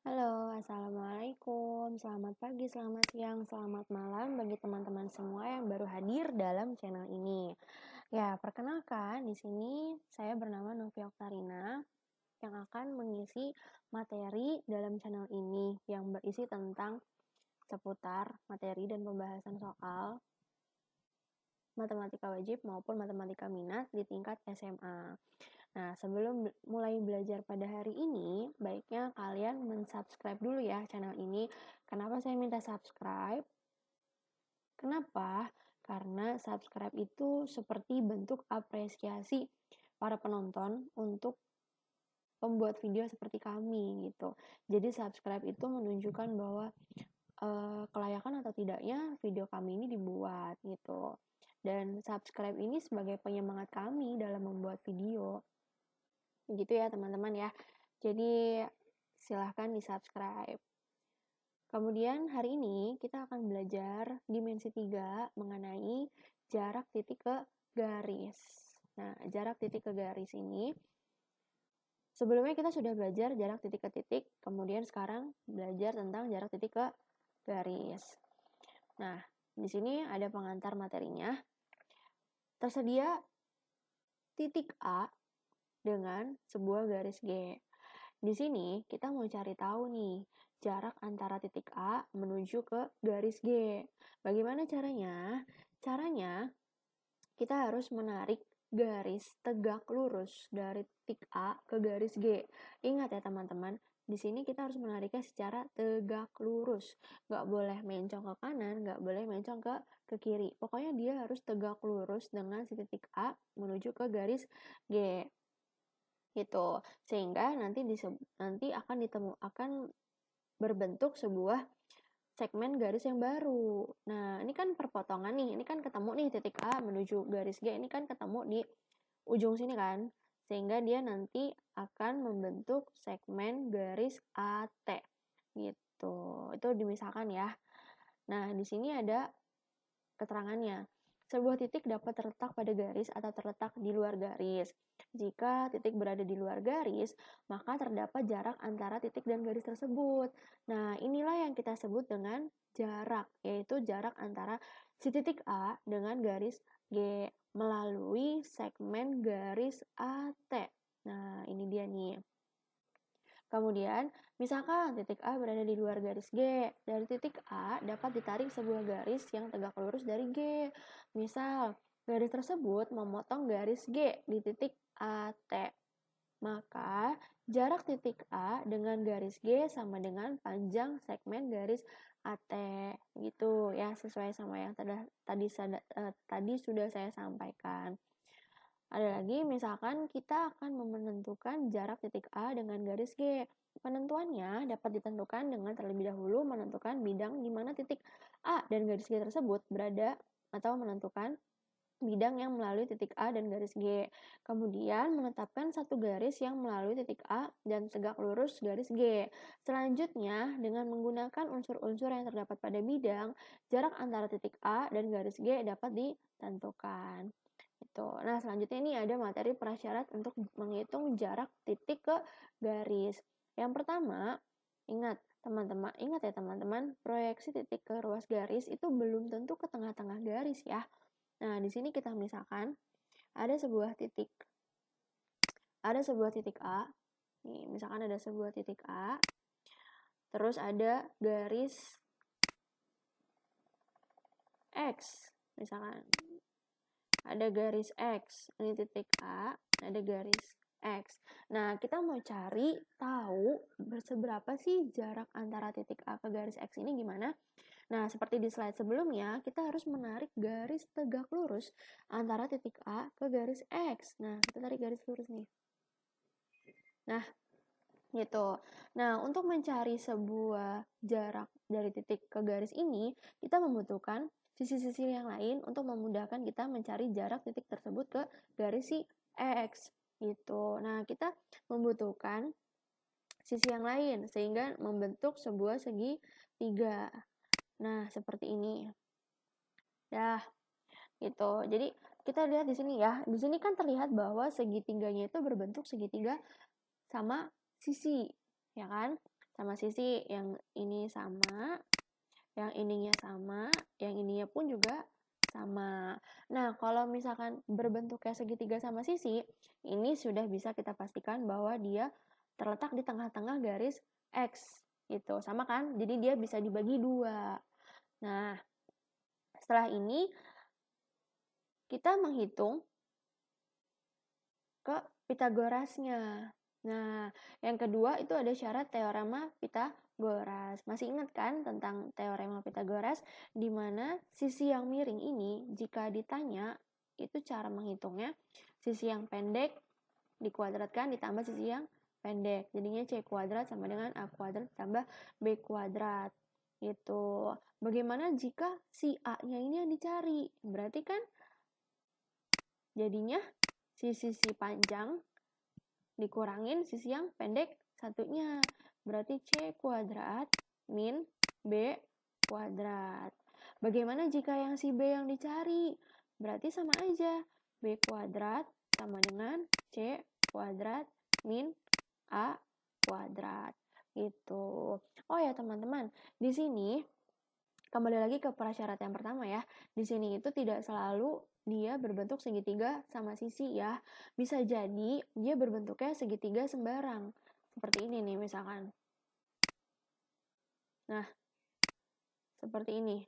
Halo, Assalamualaikum. Selamat pagi, selamat siang, selamat malam bagi teman-teman semua yang baru hadir dalam channel ini. Ya, perkenalkan di sini saya bernama Novi Oktarina yang akan mengisi materi dalam channel ini yang berisi tentang seputar materi dan pembahasan soal matematika wajib maupun matematika minat di tingkat SMA. Nah, sebelum mulai belajar pada hari ini, baiknya kalian mensubscribe dulu ya channel ini. Kenapa saya minta subscribe? Kenapa? Karena subscribe itu seperti bentuk apresiasi para penonton untuk pembuat video seperti kami gitu. Jadi subscribe itu menunjukkan bahwa kelayakan atau tidaknya video kami ini dibuat gitu. Dan subscribe ini sebagai penyemangat kami dalam membuat video. Gitu ya teman-teman ya. Jadi silahkan di subscribe. Kemudian hari ini kita akan belajar dimensi 3 mengenai jarak titik ke garis. Nah, jarak titik ke garis ini sebelumnya kita sudah belajar jarak titik ke titik, kemudian sekarang belajar tentang jarak titik ke garis. Nah, di sini ada pengantar materinya. Tersedia titik A dengan sebuah garis G. Di sini kita mau cari tahu nih jarak antara titik A menuju ke garis G. Bagaimana caranya? Caranya kita harus menarik garis tegak lurus dari titik A ke garis G. Ingat ya teman-teman, di sini kita harus menariknya secara tegak lurus. Nggak boleh mencong ke kanan, nggak boleh mencong ke kiri. Pokoknya dia harus tegak lurus dengan si titik A menuju ke garis G gitu, sehingga nanti akan berbentuk sebuah segmen garis yang baru. Nah, ini kan perpotongan nih, ini kan ketemu nih titik A menuju garis G, ini kan ketemu di ujung sini kan, sehingga dia nanti akan membentuk segmen garis AT gitu. Itu dimisalkan ya. Nah, di sini ada keterangannya. Sebuah titik dapat terletak pada garis atau terletak di luar garis. Jika titik berada di luar garis, maka terdapat jarak antara titik dan garis tersebut. Nah, inilah yang kita sebut dengan jarak, yaitu jarak antara si titik A dengan garis G melalui segmen garis AT. Nah, ini dia nih. Kemudian, misalkan titik A berada di luar garis G. Dari titik A dapat ditarik sebuah garis yang tegak lurus dari G. Misal, garis tersebut memotong garis G di titik AT. Maka, jarak titik A dengan garis G sama dengan panjang segmen garis AT. Gitu ya, sesuai sama yang tadi sudah saya sampaikan. Ada lagi, misalkan kita akan menentukan jarak titik A dengan garis G. Penentuannya dapat ditentukan dengan terlebih dahulu menentukan bidang di mana titik A dan garis G tersebut berada atau menentukan bidang yang melalui titik A dan garis G. Kemudian menetapkan satu garis yang melalui titik A dan tegak lurus garis G. Selanjutnya, dengan menggunakan unsur-unsur yang terdapat pada bidang, jarak antara titik A dan garis G dapat ditentukan. Nah, selanjutnya ini ada materi prasyarat untuk menghitung jarak titik ke garis. Yang pertama, ingat ya teman-teman, proyeksi titik ke ruas garis itu belum tentu ke tengah-tengah garis ya. Nah, di sini kita misalkan ada sebuah titik A. Nih, misalkan ada sebuah titik A. Terus ada garis X. Misalkan ada garis X, ini titik A, ada garis X. Nah, kita mau cari tahu seberapa sih jarak antara titik A ke garis X ini gimana? Nah, seperti di slide sebelumnya, kita harus menarik garis tegak lurus antara titik A ke garis X. Nah, kita tarik garis lurus nih. Nah, gitu. Nah, untuk mencari sebuah jarak dari titik ke garis ini, kita membutuhkan sisi-sisi yang lain untuk memudahkan kita mencari jarak titik tersebut ke garis si X gitu. Nah, kita membutuhkan sisi yang lain sehingga membentuk sebuah segitiga. Nah, seperti ini. Dah, gitu. Jadi, kita lihat di sini ya. Di sini kan terlihat bahwa segitiganya itu berbentuk segitiga sama sisi, ya kan? sama sisi yang ini sama, yang ininya sama, yang ininya pun juga sama. Nah, kalau misalkan berbentuk kayak segitiga sama sisi, ini sudah bisa kita pastikan bahwa dia terletak di tengah-tengah garis X gitu. Sama kan? Jadi dia bisa dibagi 2. Nah, setelah ini kita menghitung ke Pitagorasnya. Nah, yang kedua itu ada syarat teorema Pitagoras. Masih ingat kan tentang teorema Pitagoras, di mana sisi yang miring ini jika ditanya itu cara menghitungnya, sisi yang pendek dikuadratkan ditambah sisi yang pendek. Jadinya C kuadrat sama dengan A kuadrat tambah B kuadrat. Gitu. Bagaimana jika si A-nya ini yang dicari? Berarti kan jadinya sisi panjang dikurangin sisi yang pendek satunya. Berarti C kuadrat min B kuadrat. Bagaimana jika yang si B yang dicari? Berarti sama aja. B kuadrat sama dengan C kuadrat min A kuadrat. Gitu. Oh ya teman-teman, di sini kembali lagi ke prasyarat yang pertama ya. Di sini itu tidak selalu dia berbentuk segitiga sama sisi ya. Bisa jadi dia berbentuknya segitiga sembarang. Seperti ini nih misalkan. Nah, seperti ini.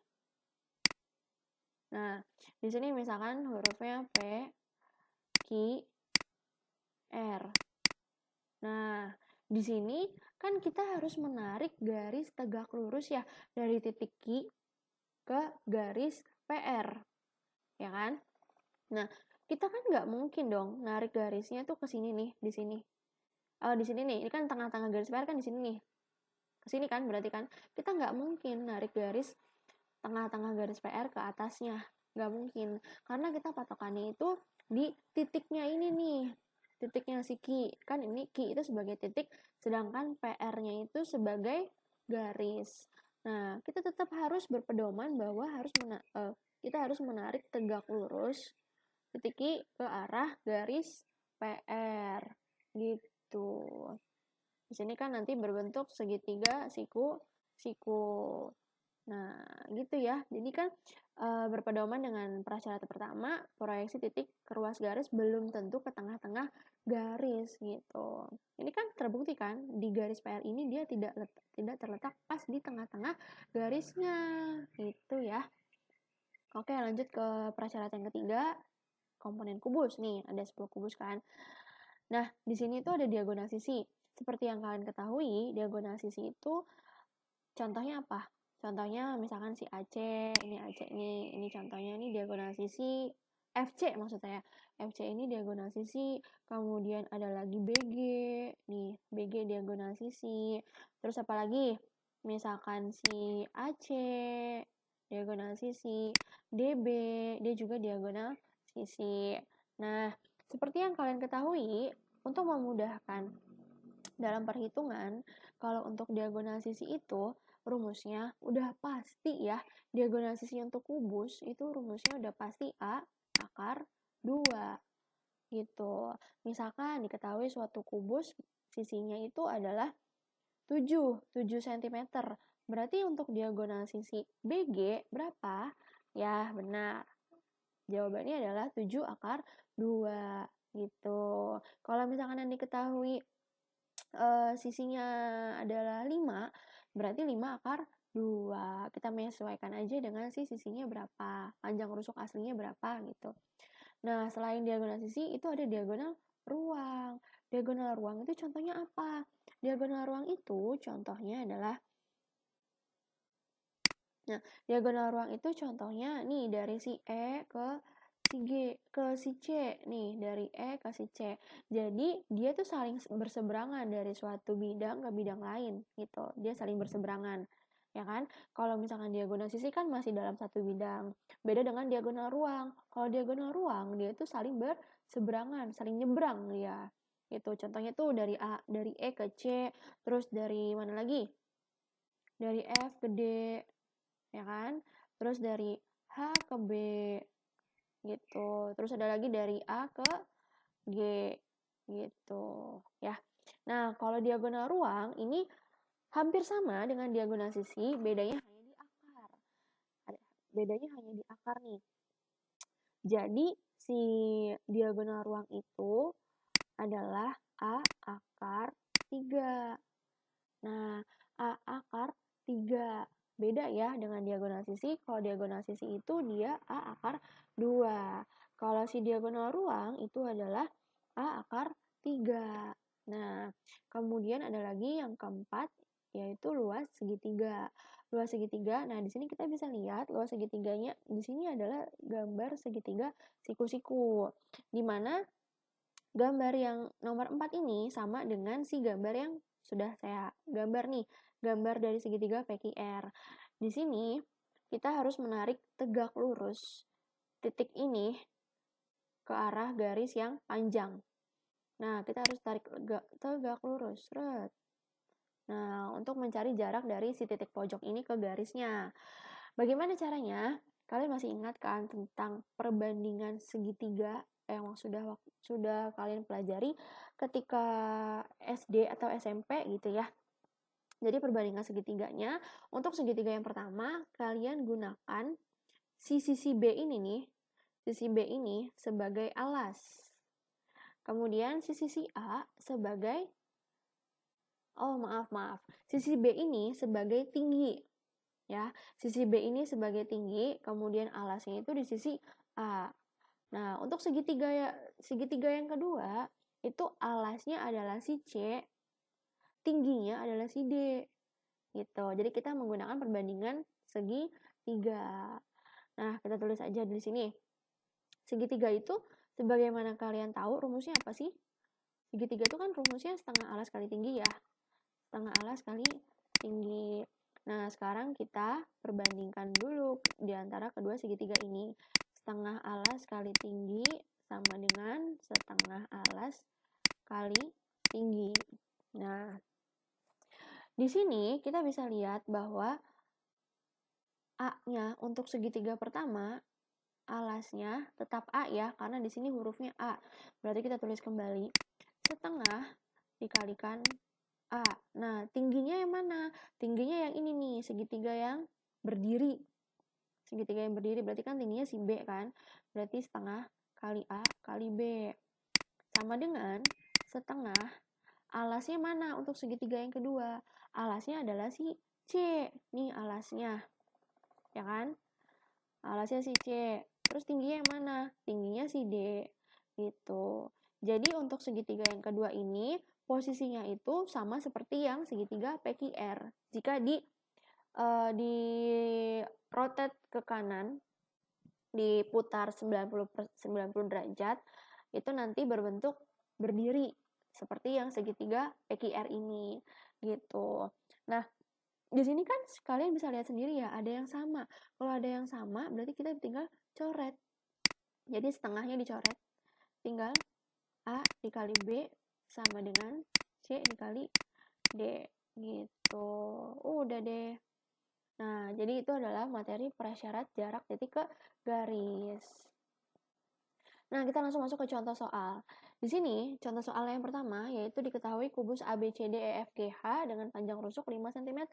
Nah, di sini misalkan hurufnya P, Q, R. Nah, di sini kan kita harus menarik garis tegak lurus ya dari titik Q ke garis PR. Ya kan? Nah, kita kan nggak mungkin dong narik garisnya tuh ke sini nih, di sini. Di sini nih, ini kan tengah-tengah garis PR kan di sini nih. Ke sini kan berarti kan kita nggak mungkin narik garis tengah-tengah garis PR ke atasnya. Nggak mungkin. Karena kita patokannya itu di titiknya ini nih. Titiknya si Q. Kan ini Q itu sebagai titik, sedangkan PR-nya itu sebagai garis. Nah, kita tetap harus berpedoman bahwa kita harus menarik tegak lurus titik Q ke arah garis PR gitu. Di sini kan nanti berbentuk segitiga siku. Nah, gitu ya. Jadi kan berpedoman dengan prasyarat pertama, proyeksi titik ke ruas garis belum tentu ke tengah-tengah garis gitu. Ini kan terbukti kan di garis PR ini dia tidak terletak pas di tengah-tengah garisnya gitu ya. Oke, lanjut ke prasyarat yang ketiga, komponen kubus nih, ada 10 kubus kan. Nah, di sini tuh ada diagonal sisi. Seperti yang kalian ketahui, diagonal sisi itu contohnya apa? Contohnya misalkan si AC, ini AC ini contohnya ini diagonal sisi FC maksud saya. FC ini diagonal sisi, kemudian ada lagi BG, nih BG diagonal sisi. Terus apa lagi? Misalkan si AC diagonal sisi, DB dia juga diagonal sisi. Nah, seperti yang kalian ketahui, untuk memudahkan dalam perhitungan, kalau untuk diagonal sisi itu rumusnya udah pasti ya. Diagonal sisi untuk kubus itu rumusnya udah pasti A akar 2 gitu. Misalkan diketahui suatu kubus sisinya itu adalah 7 cm. Berarti untuk diagonal sisi BG berapa? Ya, benar. Jawabannya adalah 7 akar 2 gitu. Kalau misalkan yang diketahui sisinya adalah 5, berarti 5 akar 2. Kita menyesuaikan aja dengan sisinya berapa, panjang rusuk aslinya berapa gitu. Nah, selain diagonal sisi, itu ada diagonal ruang. Diagonal ruang itu contohnya apa? Diagonal ruang itu contohnya adalah, nah, diagonal ruang itu contohnya nih dari si E ke si G ke si C nih, dari E ke si C. Jadi dia tuh saling berseberangan dari suatu bidang ke bidang lain gitu. Dia saling berseberangan. Ya kan? Kalau misalkan diagonal sisi kan masih dalam satu bidang. Beda dengan diagonal ruang. Kalau diagonal ruang dia tuh saling berseberangan, saling nyebrang dia. Gitu. Contohnya tuh dari E ke C, terus dari mana lagi? Dari F ke D, ya kan? Terus dari H ke B gitu. Terus ada lagi dari A ke G gitu, ya. Nah, kalau diagonal ruang ini Hampir sama dengan diagonal sisi, bedanya hanya di akar. Bedanya hanya di akar nih. Jadi si diagonal ruang itu adalah A akar 3. Nah, A akar 3. Beda ya dengan diagonal sisi. Kalau diagonal sisi itu dia A akar 2. Kalau si diagonal ruang itu adalah A akar 3. Nah, kemudian ada lagi yang keempat, yaitu luas segitiga. Luas segitiga, nah di sini kita bisa lihat luas segitiganya, di sini adalah gambar segitiga siku-siku. Di mana gambar yang nomor 4 ini sama dengan si gambar yang sudah saya gambar nih, gambar dari segitiga PQR. Di sini kita harus menarik tegak lurus titik ini ke arah garis yang panjang. Nah, kita harus tarik tegak lurus. Nah, untuk mencari jarak dari si titik pojok ini ke garisnya. Bagaimana caranya? Kalian masih ingat kan tentang perbandingan segitiga yang sudah kalian pelajari ketika SD atau SMP gitu ya. Jadi perbandingan segitiganya, untuk segitiga yang pertama, kalian gunakan sisi B ini nih, sisi B ini sebagai alas. Kemudian sisi A sebagai, sisi B ini sebagai tinggi. Ya, sisi B ini sebagai tinggi, kemudian alasnya itu di sisi A. Nah, untuk segitiga yang kedua, itu alasnya adalah si C, tingginya adalah si D. Gitu. Jadi kita menggunakan perbandingan segitiga. Nah, kita tulis aja di sini. Segitiga itu sebagaimana kalian tahu rumusnya apa sih? Segitiga itu kan rumusnya setengah alas kali tinggi ya. Setengah alas kali tinggi. Nah, sekarang kita perbandingkan dulu di antara kedua segitiga ini. Setengah alas kali tinggi sama dengan setengah alas kali tinggi. Nah, di sini kita bisa lihat bahwa A-nya untuk segitiga pertama, alasnya tetap A ya, karena di sini hurufnya A. Berarti kita tulis kembali, setengah dikalikan A. Nah, tingginya yang mana? Tingginya yang ini nih, segitiga yang berdiri. Segitiga yang berdiri, berarti kan tingginya si B kan? Berarti setengah kali A kali B. Sama dengan setengah, alasnya mana untuk segitiga yang kedua? Alasnya adalah si C. Nih alasnya. Ya kan? Alasnya si C. Terus tingginya yang mana? Tingginya si D. Gitu. Jadi untuk segitiga yang kedua ini, posisinya itu sama seperti yang segitiga PQR. Jika di rotate ke kanan, diputar 90 derajat, itu nanti berbentuk berdiri seperti yang segitiga PQR ini gitu. Nah, di sini kan kalian bisa lihat sendiri ya, ada yang sama. Kalau ada yang sama, berarti kita tinggal coret. Jadi setengahnya dicoret. Tinggal A dikali B sama dengan C dikali D gitu. Udah deh. Nah, jadi itu adalah materi prasyarat jarak titik ke garis. Nah, kita langsung masuk ke contoh soal. Di sini, contoh soal yang pertama yaitu diketahui kubus ABCDEFGH dengan panjang rusuk 5 cm.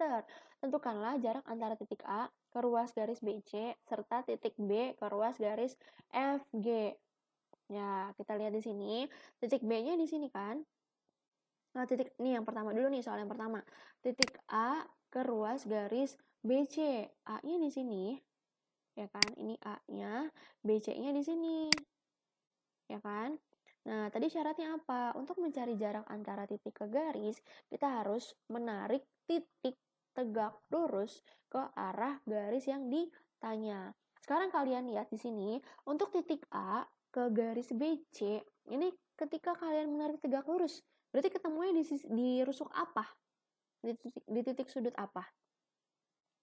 Tentukanlah jarak antara titik A ke ruas garis BC serta titik B ke ruas garis FG. Ya, kita lihat di sini, titik B-nya di sini kan. Nah, titik ini yang pertama dulu nih, soal yang pertama. Titik A ke ruas garis BC. A-nya di sini. Ya kan? Ini A-nya, BC-nya di sini. Ya kan? Nah, tadi syaratnya apa? Untuk mencari jarak antara titik ke garis, kita harus menarik titik tegak lurus ke arah garis yang ditanya. Sekarang kalian lihat di sini, untuk titik A ke garis BC, ini ketika kalian menarik tegak lurus, berarti ketemunya di rusuk apa? Di titik sudut apa?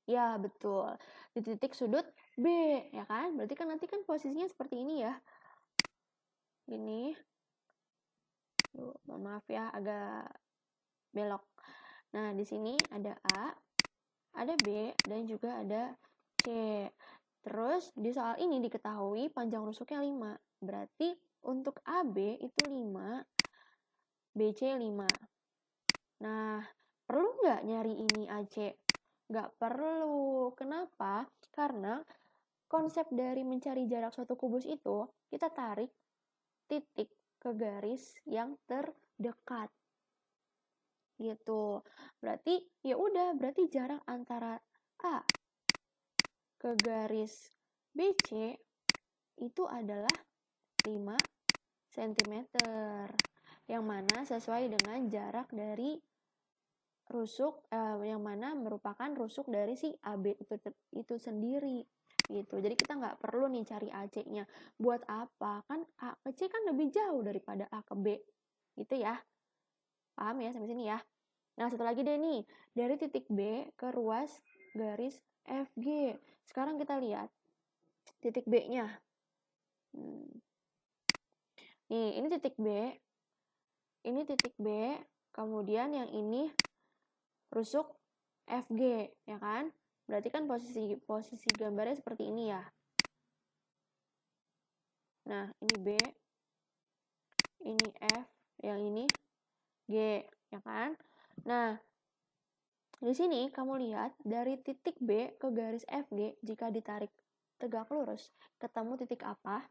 Ya, betul. Di titik sudut B, ya kan? Berarti kan nanti kan posisinya seperti ini ya. Gini. Mohon maaf ya, agak belok. Nah, di sini ada A, ada B, dan juga ada C. Terus, di soal ini diketahui panjang rusuknya 5. Berarti untuk AB itu 5, BC 5. Nah, Perlu nggak nyari ini AC? Nggak perlu. Kenapa? Karena konsep dari mencari jarak suatu kubus itu, kita tarik titik ke garis yang terdekat. Gitu. Berarti ya udah, berarti jarak antara A ke garis BC itu adalah 5 cm. Yang mana sesuai dengan jarak dari rusuk yang mana merupakan rusuk dari si AB itu sendiri gitu. Jadi kita nggak perlu nih cari AC-nya. Buat apa? Kan A ke C kan lebih jauh daripada A ke B. Gitu ya. Paham ya sampai sini ya? Nah, satu lagi deh nih, dari titik B ke ruas garis FG. Sekarang kita lihat titik B-nya. Nih, ini titik B. Ini titik B, kemudian yang ini rusuk FG, ya kan? Berarti kan posisi gambarnya seperti ini ya. Nah, ini B, ini F, yang ini G, ya kan? Nah, di sini kamu lihat dari titik B ke garis FG, jika ditarik tegak lurus, ketemu titik apa?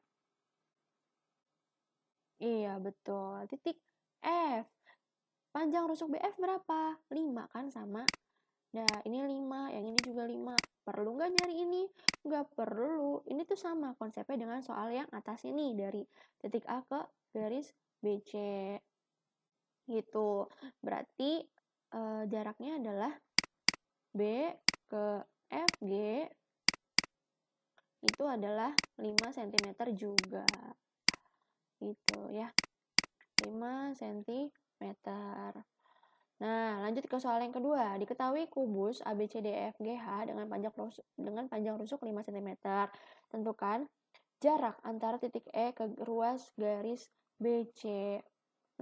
Iya, betul. Titik F. Panjang rusuk BF berapa? 5 kan sama. Nah, ini 5, yang ini juga 5. Perlu nggak nyari ini? Nggak perlu. Ini tuh sama konsepnya dengan soal yang atas ini. Dari titik A ke garis BC. Gitu. Berarti jaraknya adalah B ke FG itu adalah 5 cm juga. Gitu ya. 5 cm. Nah, lanjut ke soal yang kedua. Diketahui kubus ABCDEFGH dengan panjang rusuk 5 cm. Tentukan jarak antara titik E ke ruas garis BC.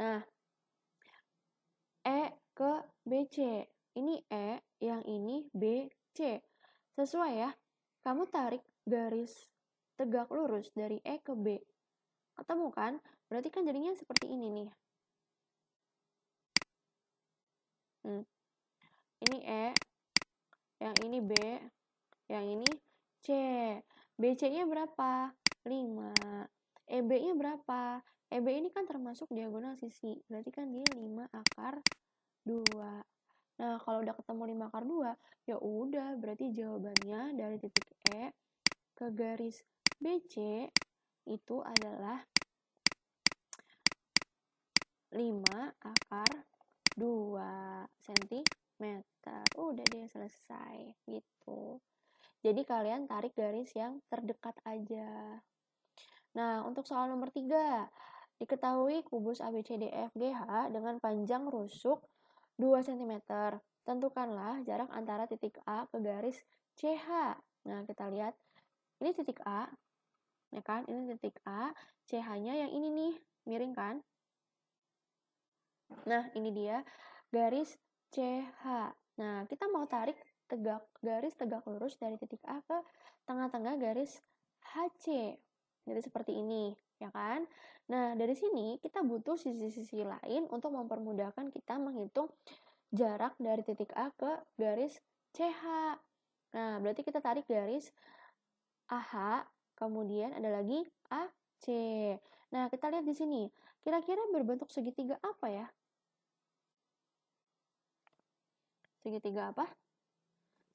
Nah, E ke BC. Ini E, yang ini BC. Sesuai ya. Kamu tarik garis tegak lurus dari E ke B. Ketemu kan? Berarti kan jadinya seperti ini nih. Ini E, yang ini B, yang ini C. BC-nya berapa? 5. EB-nya berapa? EB ini kan termasuk diagonal sisi. Berarti kan dia 5 akar 2. Nah, kalau udah ketemu 5 akar 2, ya udah berarti jawabannya dari titik E ke garis BC itu adalah 5 akar 2 cm. Udah deh selesai gitu. Jadi kalian tarik garis yang terdekat aja. Nah, untuk soal nomor 3, diketahui kubus ABCDEFGH dengan panjang rusuk 2 cm. Tentukanlah jarak antara titik A ke garis CH. Nah, kita lihat. Ini titik A, ya kan? Ini titik A, CH-nya yang ini nih, miring kan? Nah, ini dia garis CH. Nah, kita mau tarik garis tegak lurus dari titik A ke tengah-tengah garis HC. Jadi seperti ini, ya kan? Nah, dari sini kita butuh sisi-sisi lain untuk mempermudahkan kita menghitung jarak dari titik A ke garis CH. Nah, berarti kita tarik garis AH, kemudian ada lagi AC. Nah, kita lihat di sini. Kira-kira berbentuk segitiga apa ya? Segitiga apa?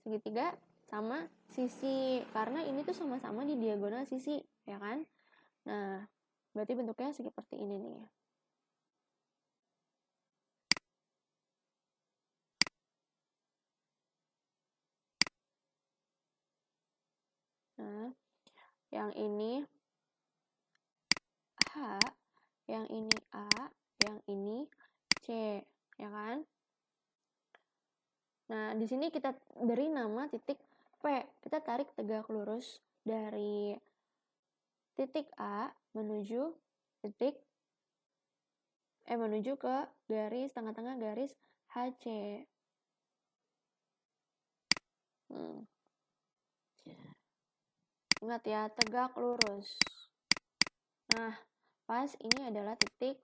Segitiga sama sisi, karena ini tuh sama-sama di diagonal sisi, ya kan? Nah, berarti bentuknya seperti ini nih. Nah, yang ini H, yang ini A, yang ini C, ya kan? Nah, di sini kita beri nama titik P. Kita tarik tegak lurus dari titik A menuju ke garis tengah-tengah garis HC. Ingat ya, tegak lurus. Nah, pas ini adalah titik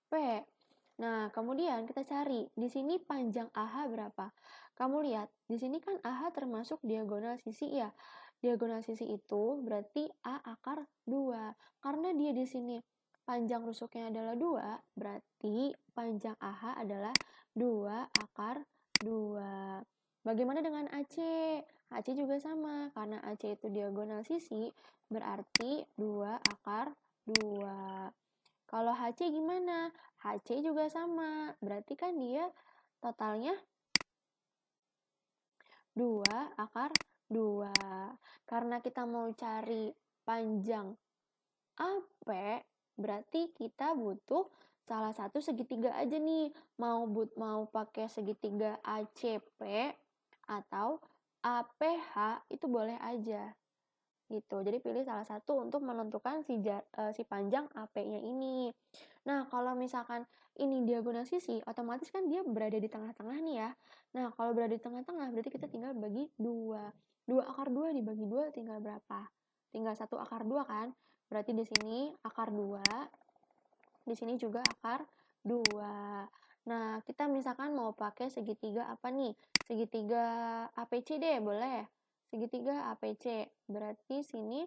P. Nah, kemudian kita cari di sini panjang AH berapa. Kamu lihat, di sini kan AH termasuk diagonal sisi ya. Diagonal sisi itu berarti A akar 2. Karena dia di sini panjang rusuknya adalah 2, berarti panjang AH adalah 2 akar 2. Bagaimana dengan AC? AC juga sama, karena AC itu diagonal sisi, berarti 2 akar 2. Kalau HC gimana? HC juga sama, berarti kan dia totalnya 2 akar 2. Karena kita mau cari panjang AP, berarti kita butuh salah satu segitiga aja nih. Mau pakai segitiga ACP atau APH itu boleh aja. Gitu. Jadi pilih salah satu untuk menentukan si panjang AP-nya ini. Nah, kalau misalkan ini diagonal sisi, otomatis kan dia berada di tengah-tengah nih ya. Nah, kalau berada di tengah-tengah, berarti kita tinggal bagi 2. 2 akar 2 dibagi 2 tinggal berapa? Tinggal 1 akar 2 kan? Berarti di sini akar 2, di sini juga akar 2. Nah, kita misalkan mau pakai segitiga apa nih? Segitiga APC deh, boleh. Segitiga APC, berarti sini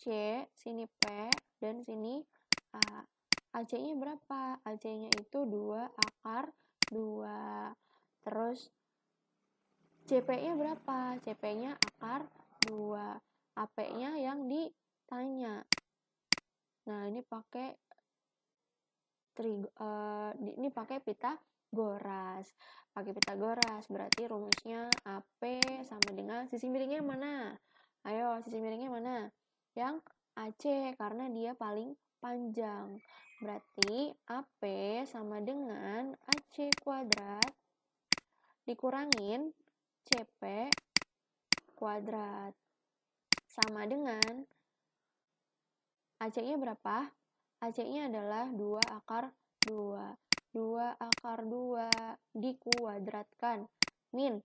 C, sini P, dan sini A. AC-nya berapa? AC-nya itu 2 akar 2. Terus CP-nya berapa? CP-nya akar 2. AP-nya yang ditanya. Nah, ini pakai Pitagoras. Pakai Pitagoras berarti rumusnya AP sama dengan sisi miringnya mana? Ayo, sisi miringnya mana? Yang AC karena dia paling panjang. Berarti AP sama dengan AC kuadrat dikurangin CP kuadrat sama dengan AC-nya berapa? AC-nya adalah 2 akar 2. 2 akar 2 dikuadratkan. Min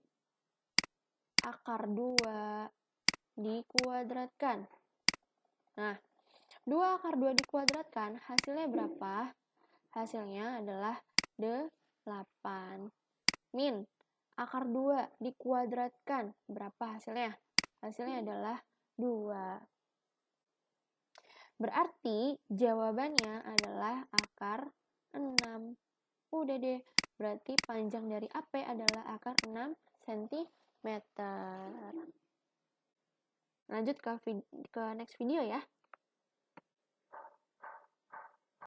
akar 2 dikuadratkan. Nah, 2 akar 2 dikuadratkan hasilnya berapa? Hasilnya adalah 8. Min akar 2 dikuadratkan. Berapa hasilnya? Hasilnya adalah 2. Berarti jawabannya adalah akar 6. Udah deh, berarti panjang dari AP adalah akar 6 cm. Lanjut ke next video ya.